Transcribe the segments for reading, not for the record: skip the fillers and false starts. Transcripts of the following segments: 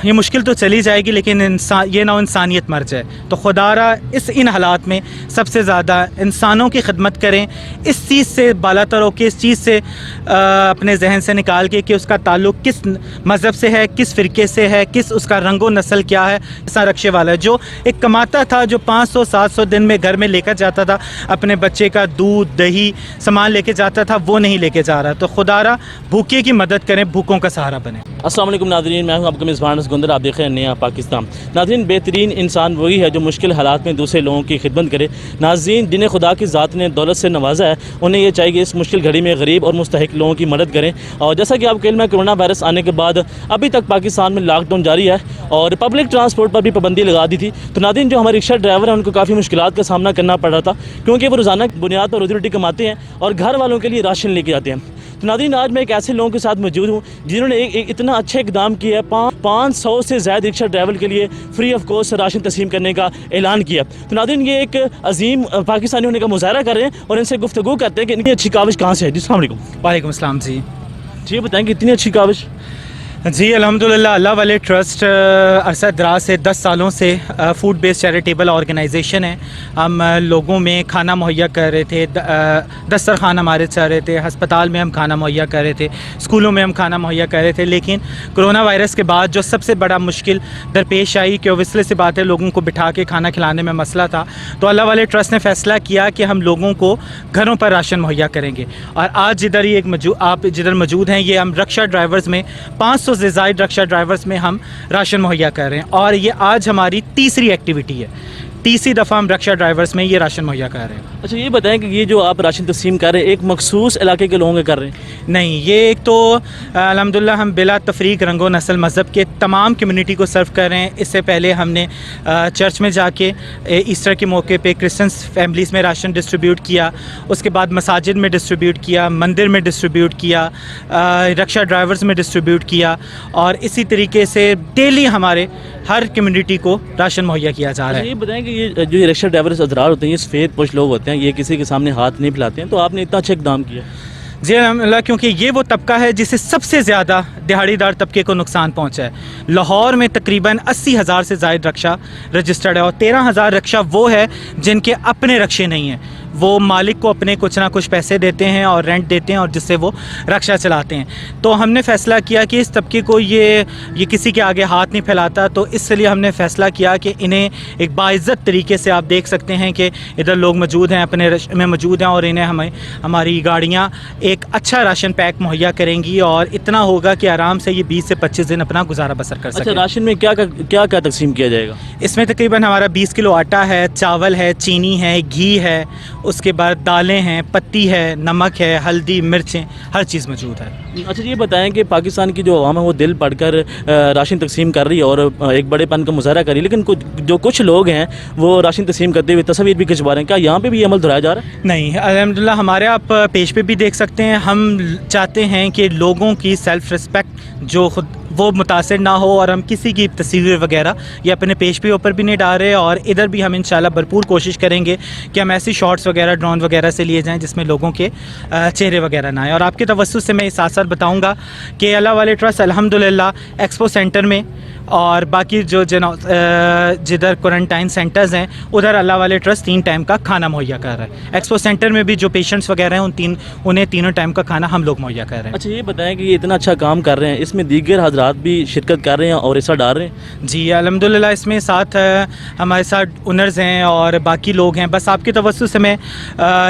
یہ مشکل تو چلی جائے گی لیکن یہ نہ انسانیت مر جائے. تو خدا را ان حالات میں سب سے زیادہ انسانوں کی خدمت کریں, اس چیز سے بالا تر ہو کے اس چیز سے اپنے ذہن سے نکال کے کہ اس کا تعلق کس مذہب سے ہے, کس فرقے سے ہے, کس اس کا رنگ و نسل کیا ہے. ایسا رکشے والا ہے جو ایک کماتا تھا, جو 500-700 دن میں گھر میں لے کر جاتا تھا اپنے بچے کا دودھ دہی سامان لے کے جاتا تھا, وہ نہیں لے کے جا رہا. تو خدا را بھوکے کی مدد کریں, بھوکوں کا سہارا بنیں. السلام علیکم ناظرین, میں ہوں آپ کا میزبان اسکندر, آپ دیکھ رہے ہیں نیا پاکستان. ناظرین, بہترین انسان وہی ہے جو مشکل حالات میں دوسرے لوگوں کی خدمت کرے. ناظرین, جنہیں خدا کی ذات نے دولت سے نوازا ہے انہیں یہ چاہیے کہ اس مشکل گھڑی میں غریب اور مستحق لوگوں کی مدد کریں. اور جیسا کہ آپ کو علم ہے, کرونا وائرس آنے کے بعد ابھی تک پاکستان میں لاک ڈاؤن جاری ہے اور پبلک ٹرانسپورٹ پر بھی پابندی لگا دی تھی. تو ناظرین, جو ہمارے رکشہ ڈرائیور ہیں ان کو کافی مشکلات کا سامنا کرنا پڑ رہا تھا کیونکہ وہ روزانہ بنیاد پر روزی روٹی کماتے ہیں اور گھر والوں کے لیے راشن لے کے جاتے ہیں. تو ناظرین, آج میں ایک ایسے لوگوں کے ساتھ موجود ہوں جنہوں نے ایک اتنا اچھا اقدام کیا ہے, 500 سے زائد رکشہ ڈرائیور کے لیے فری آف کاسٹ راشن تقسیم کرنے کا اعلان کیا. تو ناظرین, یہ ایک عظیم پاکستانی ہونے کا مظاہرہ کر رہے ہیں اور ان سے گفتگو کرتے ہیں کہ ان کی اچھی کاوش کہاں سے ہے. جی السلام علیکم. وعلیکم السلام. جی بتائیں کہ اتنی اچھی کاوش. جی الحمدللہ, اللہ والے ٹرسٹ عرصہ دراز سے 10 سالوں سے فوڈ بیس چیریٹیبل آرگنائزیشن ہے. ہم لوگوں میں کھانا مہیا کر رہے تھے, دسترخوان ہمارے چل رہے تھے, ہسپتال میں ہم کھانا مہیا کر رہے تھے, اسکولوں میں ہم کھانا مہیا کر رہے تھے. لیکن کرونا وائرس کے بعد جو سب سے بڑا مشکل درپیش آئی کہ اوبویسلی سی بات ہے لوگوں کو بٹھا کے کھانا کھلانے میں مسئلہ تھا, تو اللہ والے ٹرسٹ نے فیصلہ کیا کہ ہم لوگوں کو گھروں پر راشن مہیا کریں گے. اور آج جدھر آپ جدھر موجود ہیں, یہ ہم رکشہ ڈرائیورز میں 500 سے زائد رکشہ ڈرائیورز میں ہم راشن مہیا کر رہے ہیں. اور یہ آج ہماری تیسری ایکٹیویٹی ہے, تیسری دفعہ ہم رکشہ ڈرائیورز میں یہ راشن مہیا کر رہے ہیں. اچھا, یہ بتائیں کہ یہ جو آپ راشن تقسیم کر رہے ہیں ایک مخصوص علاقے کے لوگوں کے کر رہے ہیں؟ نہیں, یہ ایک تو الحمدللہ ہم بلا تفریق رنگ و نسل مذہب کے تمام کمیونٹی کو سرو کر رہے ہیں. اس سے پہلے ہم نے چرچ میں جا کے ایسٹر کے موقع پہ کرسچنس فیملیز میں راشن ڈسٹریبیوٹ کیا, اس کے بعد مساجد میں ڈسٹریبیوٹ کیا, مندر میں ڈسٹریبیوٹ کیا, رکشہ ڈرائیورز میں ڈسٹریبیوٹ کیا, اور اسی طریقے سے ڈیلی ہمارے ہر کمیونٹی کو راشن مہیا کیا جا رہا ہے. یہ بتائیں کہ یہ جو رکشہ ڈرائیورز حضرات ہوتے ہیں, یہ سفید پوش لوگ ہوتے ہیں, یہ کسی کے سامنے ہاتھ نہیں پھیلاتے ہیں, تو آپ نے اتنا اچھا اقدام کیا. جی الحمدللہ, کیونکہ یہ وہ طبقہ ہے جسے سب سے زیادہ دہاڑی دار طبقے کو نقصان پہنچا ہے. لاہور میں تقریباً 80,000 سے زائد رکشہ رجسٹرڈ ہے اور 13,000 رکشہ وہ ہے جن کے اپنے رکشے نہیں ہیں. وہ مالک کو اپنے کچھ نہ کچھ پیسے دیتے ہیں اور رینٹ دیتے ہیں اور جس سے وہ رکشہ چلاتے ہیں. تو ہم نے فیصلہ کیا کہ اس طبقے کو یہ کسی کے آگے ہاتھ نہیں پھیلاتا, تو اس لیے ہم نے فیصلہ کیا کہ انہیں ایک باعزت طریقے سے, آپ دیکھ سکتے ہیں کہ ادھر لوگ موجود ہیں, اپنے رشتے میں موجود ہیں, اور انہیں ہماری گاڑیاں ایک اچھا راشن پیک مہیا کریں گی اور اتنا ہوگا کہ آرام سے یہ 20 سے 25 دن اپنا گزارا بسر کر سکیں. اچھا, راشن میں کیا کیا تقسیم کیا جائے گا؟ اس میں تقریباً ہمارا 20 کلو آٹا ہے, چاول ہے, چینی ہے, گھی ہے, اس کے بعد دالیں ہیں, پتی ہے, نمک ہے, ہلدی, مرچیں, ہر چیز موجود ہے. اچھا, یہ بتائیں کہ پاکستان کی جو عوام ہے وہ دل پڑھ کر راشن تقسیم کر رہی ہے اور ایک بڑے پن کا مظاہرہ کر رہی ہے, لیکن جو کچھ لوگ ہیں وہ راشن تقسیم کرتے ہوئے تصویر بھی کھنچوا رہے ہیں, کیا یہاں پہ بھی یہ عمل دہرایا جا رہا ہے؟ نہیں الحمدللہ, ہمارے آپ پیج پہ بھی دیکھ سکتے ہیں. ہم چاہتے ہیں کہ لوگوں کی سیلف رسپیکٹ جو خود وہ متاثر نہ ہو, اور ہم کسی کی تصویر وغیرہ یہ اپنے پیج پہ اوپر بھی نہیں ڈال رہے, اور ادھر بھی ہم انشاءاللہ بھرپور کوشش کریں گے کہ ہم ایسی شارٹس وغیرہ ڈرون وغیرہ سے لیے جائیں جس میں لوگوں کے چہرے وغیرہ نہ آئیں. اور آپ کے توسط سے میں ساتھ ساتھ بتاؤں گا کہ اللہ والے ٹرسٹ الحمدللہ ایکسپو سینٹر میں اور باقی جو جدھر کوارنٹائن سینٹرز ہیں ادھر اللہ والے ٹرسٹ 3 ٹائم کا کھانا مہیا کر رہا ہے. ایکسپو سینٹر میں بھی جو پیشنٹس وغیرہ ہیں انہیں تینوں ٹائم کا کھانا ہم لوگ مہیا کر رہے ہیں. اچھا, یہ بتائیں کہ یہ اتنا اچھا کام کر رہے ہیں, اس میں دیگر حضرات بھی شرکت کر رہے ہیں اور حصہ ڈال رہے ہیں؟ جی الحمدللہ, اس میں ساتھ ہمارے ساتھ اونرز ہیں اور باقی لوگ ہیں. بس آپ کے توسط سے میں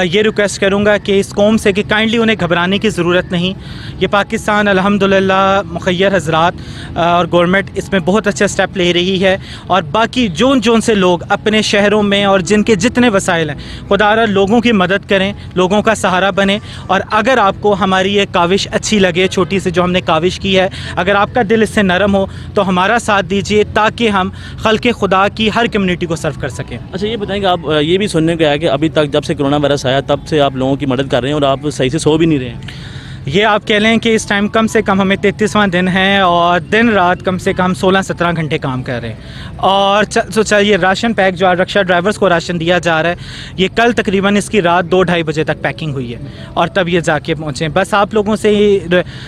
یہ ریکویسٹ کروں گا کہ اس قوم سے کہ کائنڈلی انہیں گھبرانے کی ضرورت نہیں. یہ پاکستان الحمدللہ مخیر حضرات اور گورنمنٹ اس میں بہت اچھا سٹیپ لے رہی ہے, اور باقی جون سے لوگ اپنے شہروں میں اور جن کے جتنے وسائل ہیں خدا را لوگوں کی مدد کریں, لوگوں کا سہارا بنیں. اور اگر آپ کو ہماری یہ کاوش اچھی لگے, چھوٹی سی جو ہم نے کاوش کی ہے, اگر آپ کا دل اس سے نرم ہو تو ہمارا ساتھ دیجیے تاکہ ہم خلق خدا کی ہر کمیونٹی کو سرو کر سکیں. اچھا, یہ بتائیں کہ آپ یہ بھی سننے کو آیا کہ ابھی تک جب سے کرونا وائرس آیا تب سے آپ لوگوں کی مدد کر رہے ہیں اور آپ صحیح سے سو بھی نہیں رہے ہیں. یہ آپ کہہ لیں کہ اس ٹائم کم سے کم ہمیں 33واں دن ہے اور دن رات کم سے کم 16-17 گھنٹے کام کر رہے ہیں. اور چلیے راشن پیک جو رکشا ڈرائیورز کو راشن دیا جا رہا ہے یہ کل تقریباً اس کی رات 2-2:30 بجے تک پیکنگ ہوئی ہے اور تب یہ جا کے پہنچے. بس آپ لوگوں سے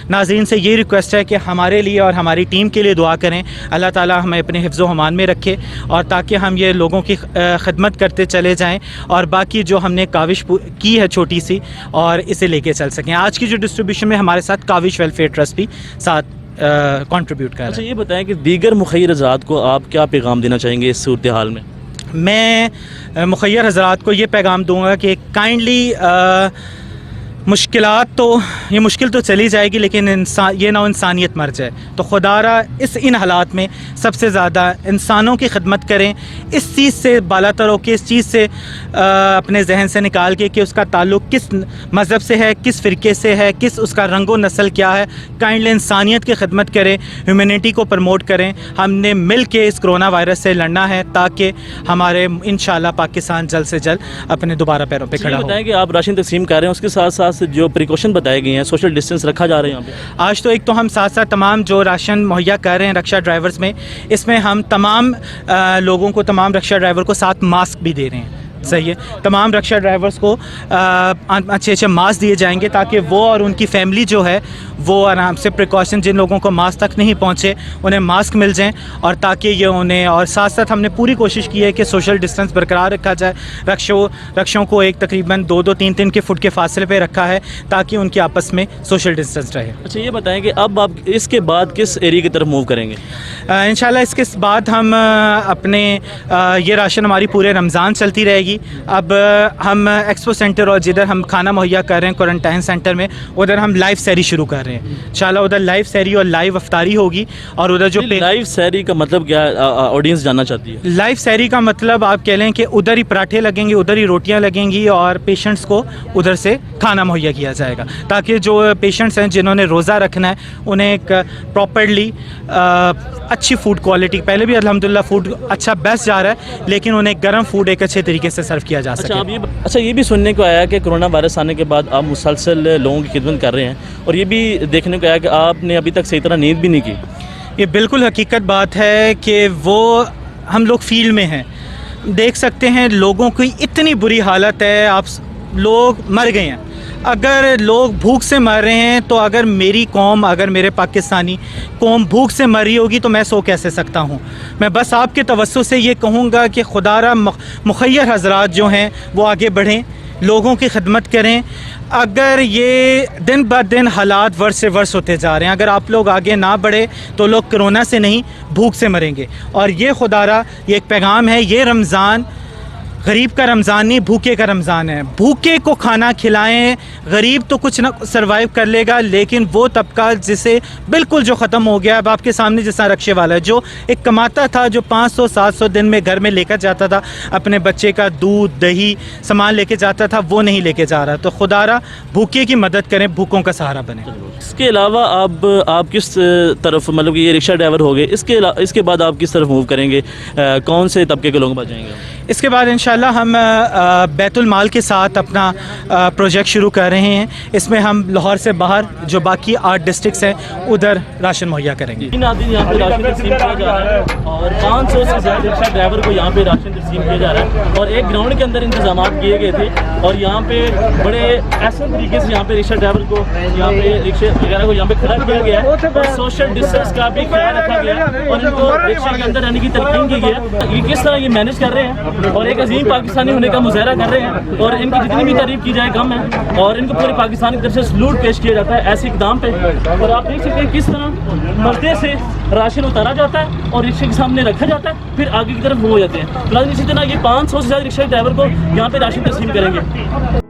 ناظرین سے یہ ریکویسٹ ہے کہ ہمارے لیے اور ہماری ٹیم کے لیے دعا کریں. اللہ تعالیٰ ہمیں اپنے حفظ و امان میں رکھے اور تاکہ ہم یہ لوگوں کی خدمت کرتے چلے جائیں اور باقی جو ہم نے کاوش کی ہے چھوٹی سی اور اسے لے کے چل سکیں. آج کی جو ڈسٹریبیوشن میں ہمارے ساتھ کاوش ویلفیئر ٹرسٹ بھی ساتھ کنٹریبیوٹ کر رہا ہے. اچھا یہ بتائیں کہ دیگر مخیر حضرات کو آپ کیا پیغام دینا چاہیں گے اس صورتحال میں؟ میں مخیر حضرات کو یہ پیغام دوں گا کہ کائنڈلی مشکلات تو یہ مشکل تو چلی جائے گی لیکن یہ نہ انسانیت مر جائے. تو خدا را ان حالات میں سب سے زیادہ انسانوں کی خدمت کریں. اس چیز سے بالا تر ہو کے اس چیز سے اپنے ذہن سے نکال کے کہ اس کا تعلق کس مذہب سے ہے, کس فرقے سے ہے, کس اس کا رنگ و نسل کیا ہے. کائنڈلی انسانیت کی خدمت کریں, ہیومینٹی کو پروموٹ کریں. ہم نے مل کے اس کرونا وائرس سے لڑنا ہے تاکہ ہمارے انشاءاللہ پاکستان جلد سے جلد اپنے دوبارہ پیروں پہ کھڑا ہو. بتائیں کہ آپ راشن تقسیم کر رہے ہیں, اس کے ساتھ ساتھ جو پریکاشن بتائے گئے ہیں, سوشل ڈسٹینس رکھا جا رہا ہے یہاں پہ؟ آج تو ایک تو ہم ساتھ ساتھ تمام جو راشن مہیا کر رہے ہیں رکشا ڈرائیورز میں, اس میں ہم تمام لوگوں کو, تمام رکشا ڈرائیور کو ساتھ ماسک بھی دے رہے ہیں. صحیح ہے, تمام رکشا ڈرائیورز کو اچھے ماسک دیے جائیں گے تاکہ وہ اور ان کی فیملی جو ہے وہ آرام سے پریکاشن, جن لوگوں کو ماسک تک نہیں پہنچے انہیں ماسک مل جائیں اور تاکہ یہ انہیں, اور ساتھ ساتھ ہم نے پوری کوشش کی ہے کہ سوشل ڈسٹینس برقرار رکھا جائے. رکشوں کو ایک تقریباً 2-3 کے فٹ کے فاصلے پہ رکھا ہے تاکہ ان کے آپس میں سوشل ڈسٹینس رہے. اچھا یہ بتائیں کہ اب آپ اس کے بعد کس ایریا کی طرف موو کریں گے؟ انشاءاللہ اس کے بعد ہم اپنے یہ راشن ہماری پورے رمضان چلتی رہے گی. اب ہم ایکسپو سینٹر اور جدھر ہم کھانا مہیا کر رہے ہیں کوارنٹائن سینٹر میں, ادھر ہم لائیو سیری شروع کر رہے ہیں. انشاءاللہ ادھر لائیو سیری اور لائیو افطاری ہوگی. اور ادھر جو لائیو سیری کا مطلب کیا آڈینس جاننا چاہتی ہے؟ لائیو سیری کا مطلب آپ کہہ لیں کہ ادھر ہی پراٹھے لگیں گے, ادھر ہی روٹیاں لگیں گی اور پیشنٹس کو ادھر سے کھانا مہیا کیا جائے گا تاکہ جو پیشنٹس ہیں جنہوں نے روزہ رکھنا ہے انہیں ایک پراپرلی اچھی فوڈ کوالٹی, پہلے بھی الحمدللہ فوڈ اچھا بیسٹ جا رہا ہے لیکن انہیں گرم فوڈ ایک اچھے طریقے سے سرو کیا جا سکے. اچھا یہ بھی سننے کو آیا کہ کرونا وائرس آنے کے بعد آپ مسلسل لوگوں کی خدمت کر رہے ہیں اور یہ بھی دیکھنے کو آیا کہ آپ نے ابھی تک صحیح طرح نیند بھی نہیں کی. یہ بالکل حقیقت بات ہے کہ وہ ہم لوگ فیلڈ میں ہیں, دیکھ سکتے ہیں لوگوں کی اتنی بری حالت ہے, آپ لوگ مر گئے ہیں. اگر لوگ بھوک سے مر رہے ہیں تو اگر میری قوم, اگر میرے پاکستانی قوم بھوک سے مر رہی ہوگی تو میں سو کیسے سکتا ہوں. میں بس آپ کے توسط سے یہ کہوں گا کہ خدا را مخیر حضرات جو ہیں وہ آگے بڑھیں, لوگوں کی خدمت کریں. اگر یہ دن بہ دن حالات ورس سے ورس ہوتے جا رہے ہیں, اگر آپ لوگ آگے نہ بڑھے تو لوگ کرونا سے نہیں بھوک سے مریں گے. اور یہ خدا را یہ ایک پیغام ہے, یہ رمضان غریب کا رمضان نہیں بھوکے کا رمضان ہے. بھوکے کو کھانا کھلائیں, غریب تو کچھ نہ سروائیو کر لے گا لیکن وہ طبقہ جسے بالکل جو ختم ہو گیا. اب آپ کے سامنے جیسا رکشے والا ہے جو ایک کماتا تھا, جو 500-700 دن میں گھر میں لے کر جاتا تھا, اپنے بچے کا دودھ دہی سامان لے کے جاتا تھا, وہ نہیں لے کے جا رہا. تو خدا را بھوکے کی مدد کریں, بھوکوں کا سہارا بنیں. اس کے علاوہ آپ کس طرف, مطلب کہ یہ رکشہ ڈرائیور ہو گئے, اس کے بعد آپ کس طرف موو کریں گے, کون سے طبقے کے لوگ بچ جائیں گے؟ اس کے بعد انشاءاللہ ہم بیت المال کے ساتھ اپنا پروجیکٹ شروع کر رہے ہیں. اس میں ہم لاہور سے باہر جو باقی 8 ڈسٹرکٹس ہیں ادھر راشن مہیا کریں گے. یہاں پہ راشن تقسیم کیا جا رہا ہے اور 500 سے زیادہ رکشہ ڈرائیور کو یہاں پہ راشن تقسیم کیا جا رہا ہے اور ایک گراؤنڈ کے اندر انتظامات کیے گئے تھے اور یہاں پہ بڑے ایسے طریقے سے یہاں پہ رکشہ ڈرائیور کو, یہاں پہ رکشے وغیرہ کو یہاں پہ کھڑا کیا گیا ہے اور سوشل ڈسٹینس کا بھی خیال رکھا گیا ہے اور ان کو رکشے کے اندر رہنے کی تلقین کی گئی ہے. یہ کس طرح یہ مینیج کر رہے ہیں اور ایک عظیم پاکستانی ہونے کا مظاہرہ کر رہے ہیں اور ان کی جتنی بھی تعریف کی جائے کم ہے اور ان کو پورے پاکستان کی طرف سے سلوٹ پیش کیا جاتا ہے ایسے اقدام پہ. اور آپ دیکھ سکتے ہیں کس طرح پردے سے راشن اتارا جاتا ہے اور رکشے کے سامنے رکھا جاتا ہے, پھر آگے کی طرف وہ ہو جاتے ہیں. اسی طرح یہ 500 سے زیادہ رکشہ ڈرائیور کو یہاں پہ راشن تقسیم کریں گے.